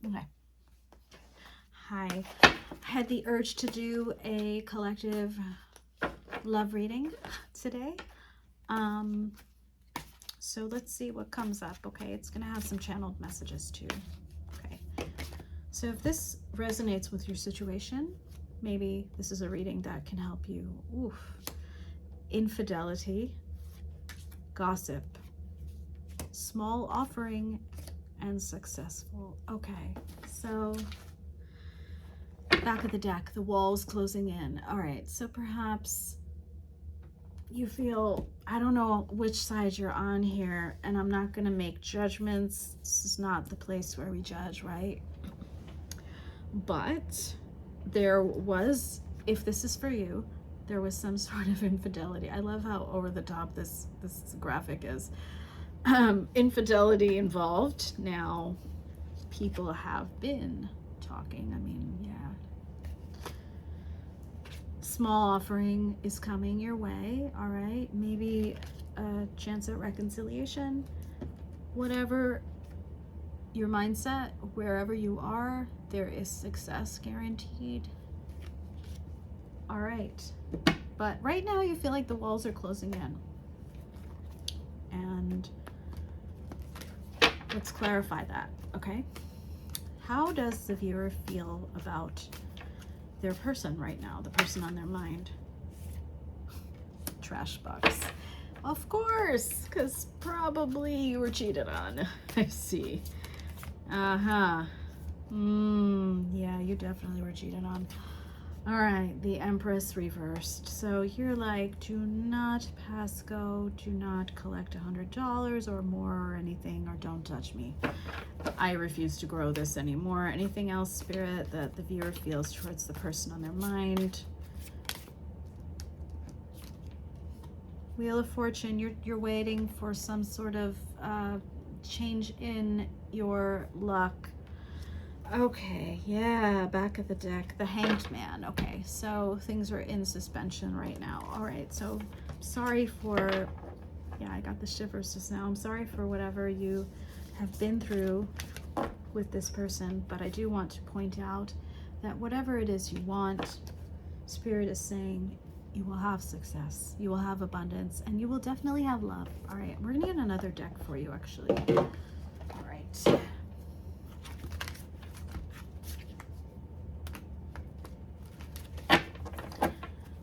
Okay. Hi. I had the urge to do a collective love reading today. So let's see what comes up. Okay, it's gonna have some channeled messages too. Okay. So if this resonates with your situation, maybe this is a reading that can help you. Oof. Infidelity, gossip, small offering, and successful. Okay, so back of the deck, the walls closing in. All right, so perhaps you feel, I don't know which side you're on here, and I'm not going to make judgments. This is not the place where we judge, right? But there was, if this is for you, there was some sort of infidelity. I love how over the top this graphic is. Infidelity involved. Now, people have been talking. I mean, yeah. Small offering is coming your way, all right? Maybe a chance at reconciliation. Whatever your mindset, wherever you are, there is success guaranteed. All right. But right now you feel like the walls are closing in. And let's clarify that, okay? How does the viewer feel about their person right now, the person on their mind? Trash box. Of course, because probably you were cheated on. I see. Uh-huh. Yeah, you definitely were cheated on. All right, the Empress reversed. So you're like, do not pass go, do not collect $100 or more or anything, or don't touch me. I refuse to grow this anymore. Anything else, Spirit, that the viewer feels towards the person on their mind? Wheel of Fortune, you're waiting for some sort of change in your luck. Okay, yeah, back of the deck, the Hanged Man. Okay, so things are in suspension right now. All right, so sorry for, yeah, I got the shivers just now. I'm sorry for whatever you have been through with this person, but I do want to point out that whatever it is you want, Spirit is saying you will have success, you will have abundance, and you will definitely have love. All right, we're gonna get another deck for you, actually. All right.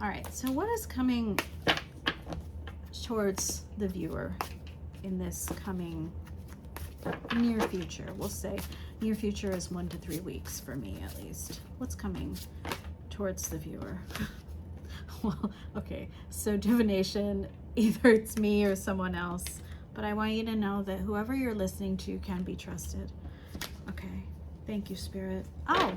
All right, so what is coming towards the viewer in this coming near future? We'll say near future is 1 to 3 weeks for me, at least. What's coming towards the viewer? Well, okay, so divination, either it's me or someone else, but I want you to know that whoever you're listening to can be trusted. Okay, thank you, Spirit. Oh,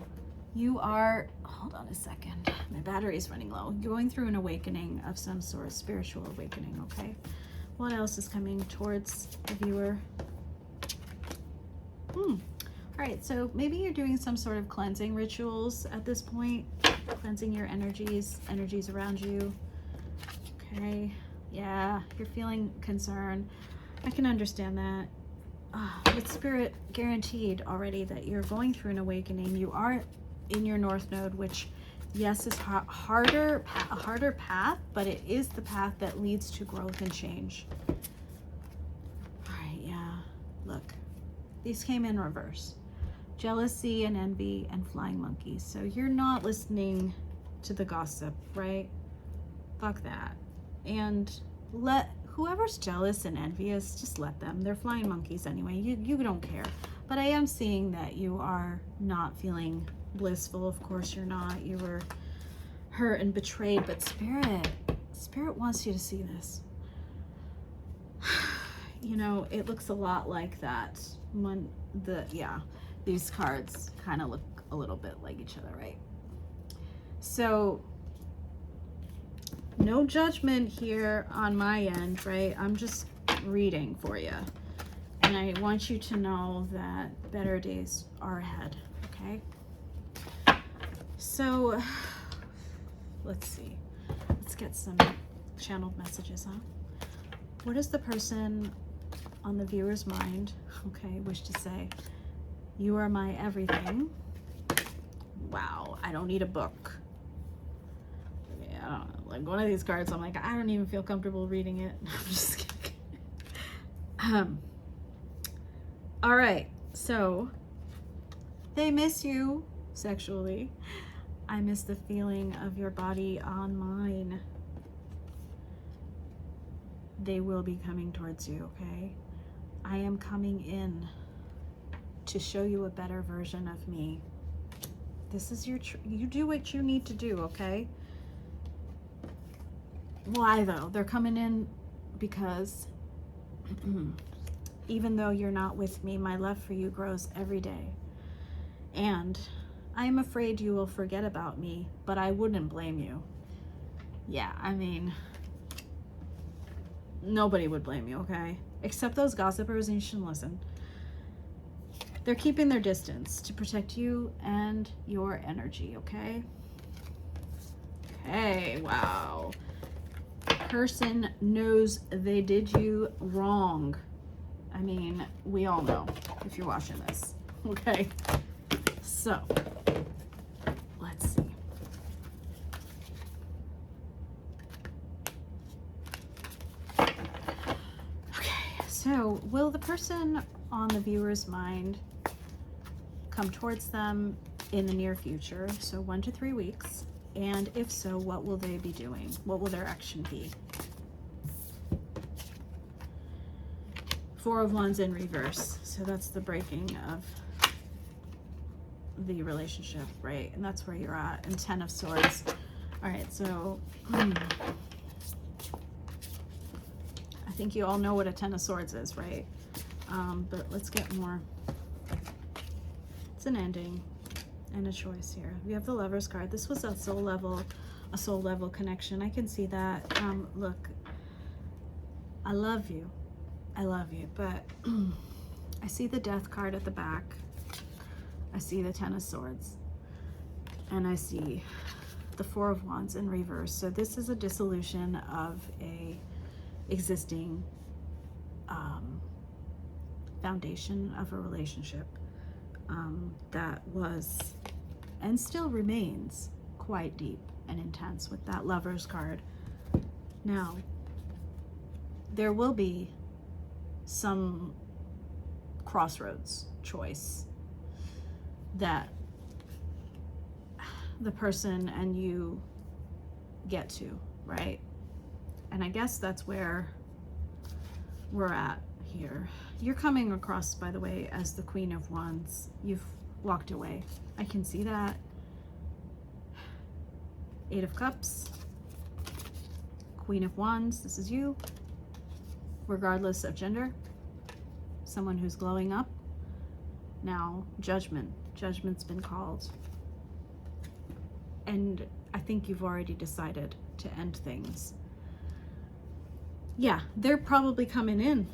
you are, hold on a second, my battery's running low. You're going through an awakening of some sort, spiritual awakening, okay? What else is coming towards the viewer? All right, so maybe you're doing some sort of cleansing rituals at this point, cleansing your energies around you. Okay, yeah, you're feeling concern. I can understand that. With Spirit guaranteed already that you're going through an awakening. You are in your North Node, which, yes, is a harder path, but it is the path that leads to growth and change. All right, yeah, look, these came in reverse. Jealousy and envy and flying monkeys. So you're not listening to the gossip, right? Fuck that. And let whoever's jealous and envious, just let them. They're flying monkeys anyway. You don't care. But I am seeing that you are not feeling blissful. Of course you're not. You were hurt and betrayed, but Spirit wants you to see this. You know, it looks a lot like that when these cards kind of look a little bit like each other, right? So no judgment here on my end, right? I'm just reading for you. And I want you to know that better days are ahead, okay? So let's see. Let's get some channeled messages, huh? What does the person on the viewer's mind, okay, wish to say? You are my everything. Wow, I don't need a book. Yeah, I don't know. Like one of these cards, I'm like, I don't even feel comfortable reading it. I'm just kidding. All right, so they miss you sexually. I miss the feeling of your body on mine. They will be coming towards you, okay? I am coming in to show you a better version of me. This is your, you do what you need to do, okay? Why though? They're coming in because even though you're not with me, my love for you grows every day. And I am afraid you will forget about me, but I wouldn't blame you. Yeah, I mean, nobody would blame you, okay? Except those gossipers, and you shouldn't listen. They're keeping their distance to protect you and your energy, okay? Okay, wow. Person knows they did you wrong. I mean, we all know if you're watching this, okay? So, let's see. Okay, so will the person on the viewer's mind come towards them in the near future? So 1 to 3 weeks. And if so, what will they be doing? What will their action be? 4 of Wands in reverse. So that's the breaking of the relationship, right? And that's where you're at. And 10 of Swords. All right, so I think you all know what a 10 of Swords is, right? But let's get more. It's an ending and a choice here. We have the Lover's card. This was a soul level connection. I can see that. Look, I love you. I love you, but I see the Death card at the back. I see the 10 of Swords. And I see the 4 of Wands in reverse. So this is a dissolution of a existing foundation of a relationship that was and still remains quite deep and intense with that Lover's card. Now, there will be some crossroads choice that the person and you get to, right? And I guess that's where we're at here. You're coming across, by the way, as the Queen of Wands. You've walked away. I can see that. 8 of Cups. Queen of Wands, this is you. Regardless of gender. Someone who's glowing up. Now, Judgment. Judgment's been called. And I think you've already decided to end things. Yeah, they're probably coming in,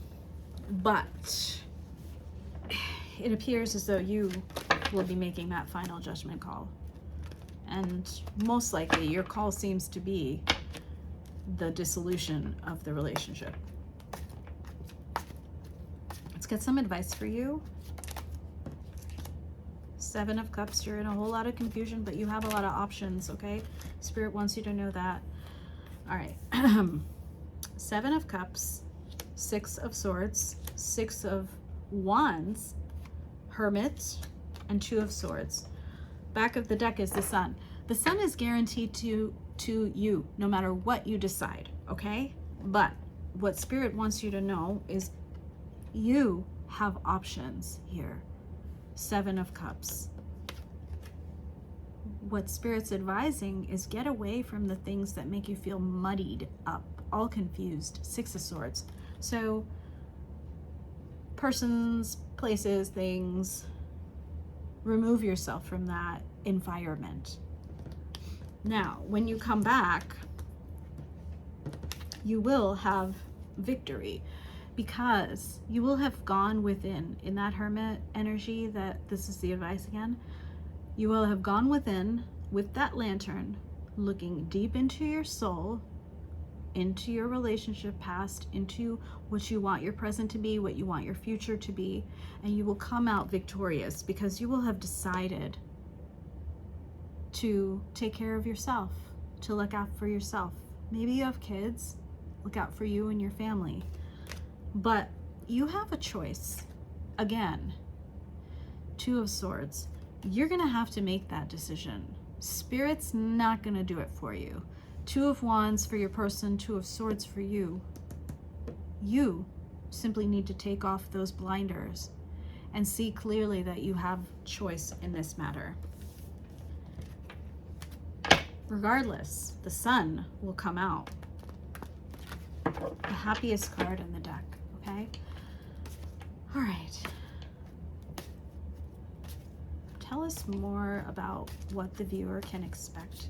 but it appears as though you will be making that final judgment call. And most likely your call seems to be the dissolution of the relationship. Let's get some advice for you. 7 of Cups, you're in a whole lot of confusion, but you have a lot of options, okay? Spirit wants you to know that. All right. 7 of Cups, 6 of Swords, 6 of Wands, Hermit, and 2 of Swords. Back of the deck is the Sun. The Sun is guaranteed to you, no matter what you decide, okay? But what Spirit wants you to know is you have options here. 7 of Cups. What Spirit's advising is get away from the things that make you feel muddied up, all confused. 6 of Swords. So persons, places, things, remove yourself from that environment. Now, when you come back, you will have victory, because you will have gone within, in that Hermit energy, that this is the advice again, you will have gone within with that lantern, looking deep into your soul, into your relationship past, into what you want your present to be, what you want your future to be, and you will come out victorious because you will have decided to take care of yourself, to look out for yourself. Maybe you have kids, look out for you and your family. But you have a choice. Again, Two of Swords. You're going to have to make that decision. Spirit's not going to do it for you. Two of Wands for your person, Two of Swords for you. You simply need to take off those blinders and see clearly that you have choice in this matter. Regardless, the Sun will come out. The happiest card in the deck, okay? All right. Tell us more about what the viewer can expect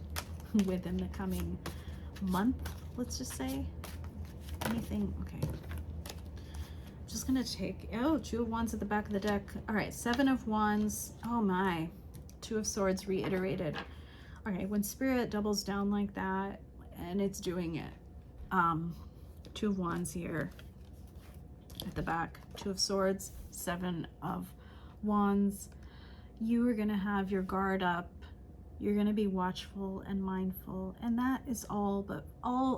within the coming month, let's just say. Anything, okay. Just gonna take, Two of Wands at the back of the deck. All right, Seven of Wands. Oh my, Two of Swords reiterated. All right, when Spirit doubles down like that, and it's doing it. Two of Wands here at the back, Two of Swords, Seven of Wands. You are gonna have your guard up. You're gonna be watchful and mindful, and that is all, but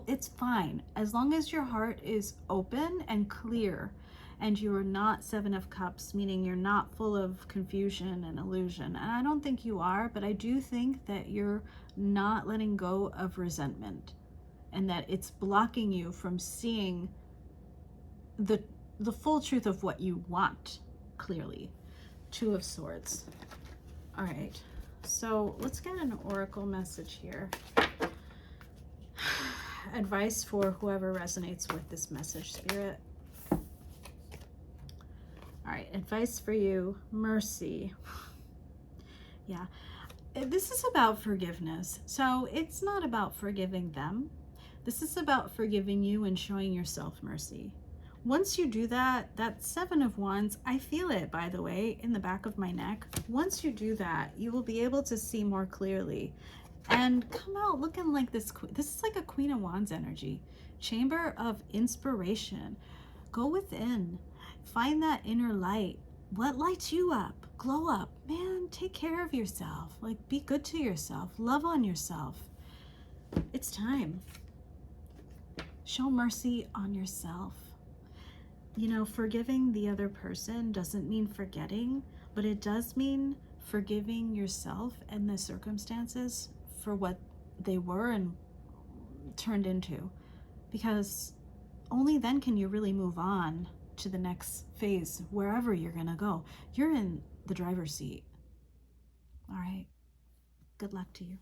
it's fine. As long as your heart is open and clear, and you are not Seven of Cups, meaning you're not full of confusion and illusion. And I don't think you are, but I do think that you're not letting go of resentment, and that it's blocking you from seeing the full truth of what you want clearly. Two of Swords. All right, so let's get an oracle message here. Advice for whoever resonates with this message, Spirit. All right, advice for you, mercy. Yeah, this is about forgiveness. So it's not about forgiving them. This is about forgiving you and showing yourself mercy. Once you do that, that Seven of Wands, I feel it, by the way, in the back of my neck. Once you do that, you will be able to see more clearly and come out looking like this. This is like a Queen of Wands energy. Chamber of inspiration. Go within. Find that inner light. What lights you up? Glow up. Man, take care of yourself. Like, be good to yourself. Love on yourself. It's time. Show mercy on yourself. You know, forgiving the other person doesn't mean forgetting, but it does mean forgiving yourself and the circumstances for what they were and turned into. Because only then can you really move on to the next phase, wherever you're gonna go. You're in the driver's seat. All right. Good luck to you.